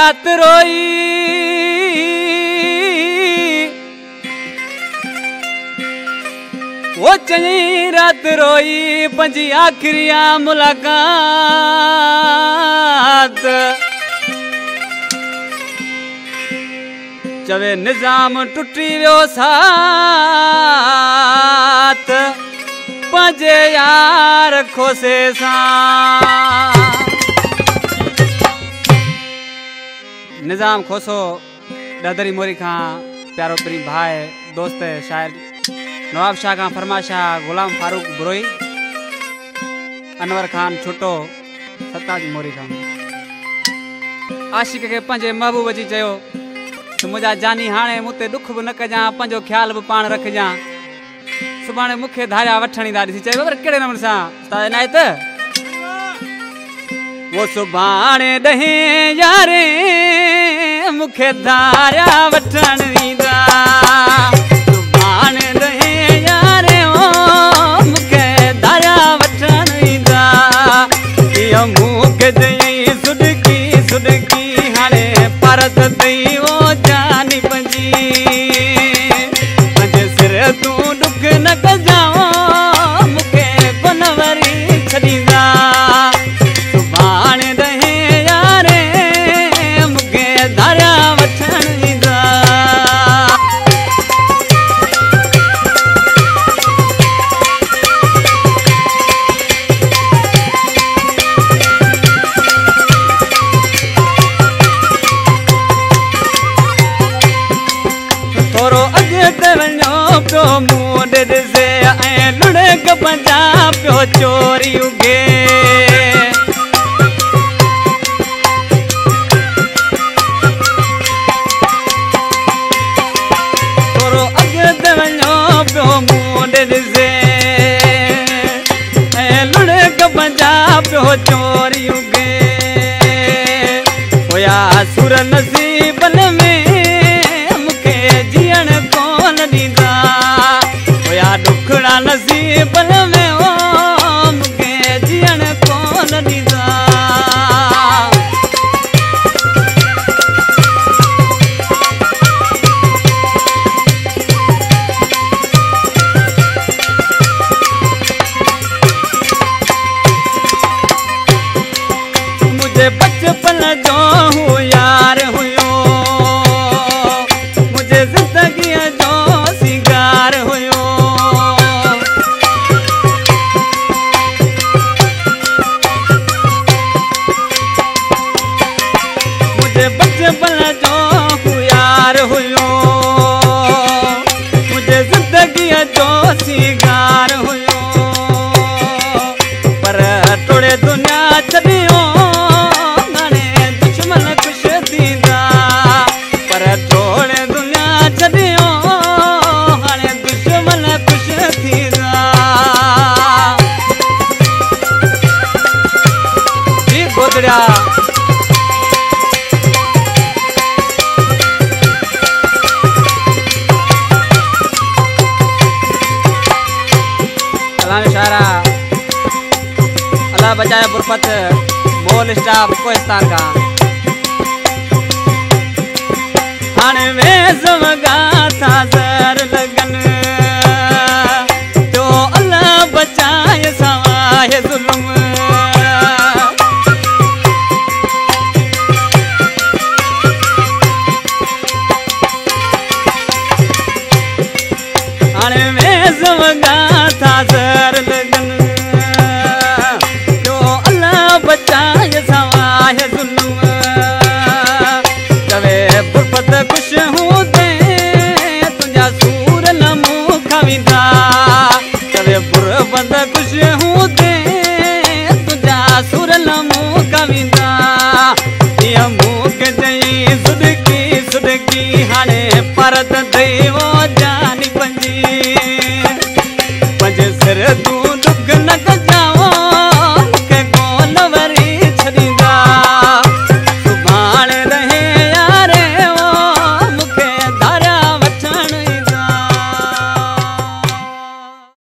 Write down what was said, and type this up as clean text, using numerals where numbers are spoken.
रात रोई वो चई रात रोई पंजी आखिरी मुलाकात चवे निजाम टुटी वियो साथ पंजे यार खोसे सां निजाम खोसो दादरी मोरी खां प्यारो प्री भाई दोस्त शायर नवाब शाह खां फरमाशाह गुलाम फारूक बुरोई अनवर खान छोटो सताज मोरी खां आशिक के पंजे महबूब जी चयो तो मुझा जानी हाणे मुते दुख भी न कजा पंजो ख्याल भी पान रखजा सुभाणे मुखे धारिया वठणी दा ॾिसी चयो पर केड़े नमूने सां उस्ताद इनायत वो सुभाणे ॾहे यारे मुखे धारिया वठणी दा सुभाणे ॾहे यारे ओ मुखे धारिया वठणी दा इहो मुखे जई सुडकी सुडकी हाणे परत तई ओ जानी पंजी पंज सिर तू दुख न कजाओ मुखे बनवरी छॾींदा सुभाणे ॾहे यारे मुखे धारिया वठणी दा थोरो अॻिते वञो पियो मूं ॾिसे ऐं लुड़क पंजा पियो चोरी उगे थोरो अॻिते वञो पियो मूं ॾिसे ऐं लुड़क पंजा पियो चोरी उगे हुया सुर नसीबन में दुखड़ा नसीबन में ओ मुखे जियण कोन ॾींदा मुझे बचपन जो हूँ यार हुयो मुझे जिंदगी जो सिंगार हुयो बचपन जो यार हुयो मुझे जिंदगी जो सिंगार हुयो पर टोड़े दुनिया छॾियो हाणे दुश्मन खुश थींदा पर टोड़े दुनिया छॾियो हाणे दुश्मन खुश थींदा जी गोदड़िया अल्लाह बचाए बुरफत मोल स्टाफ कोहिस्तान का हाणे वेज़ वगा था ज़र लगन तो अल्लाह बचाए सवाए ज़ुल्म हाणे वेज़ वगा था ज़र लगन बचाए सवाए ज़ुल्म चवे बुरफत खुश हूं दे तुझा सूर न मुंह खाविंदा चवे बुरफत खुश हूं दे तुझा सूर न मुंह खाविंदा इहो मुंह के चई सुडकी सुडकी हाणे परत देवो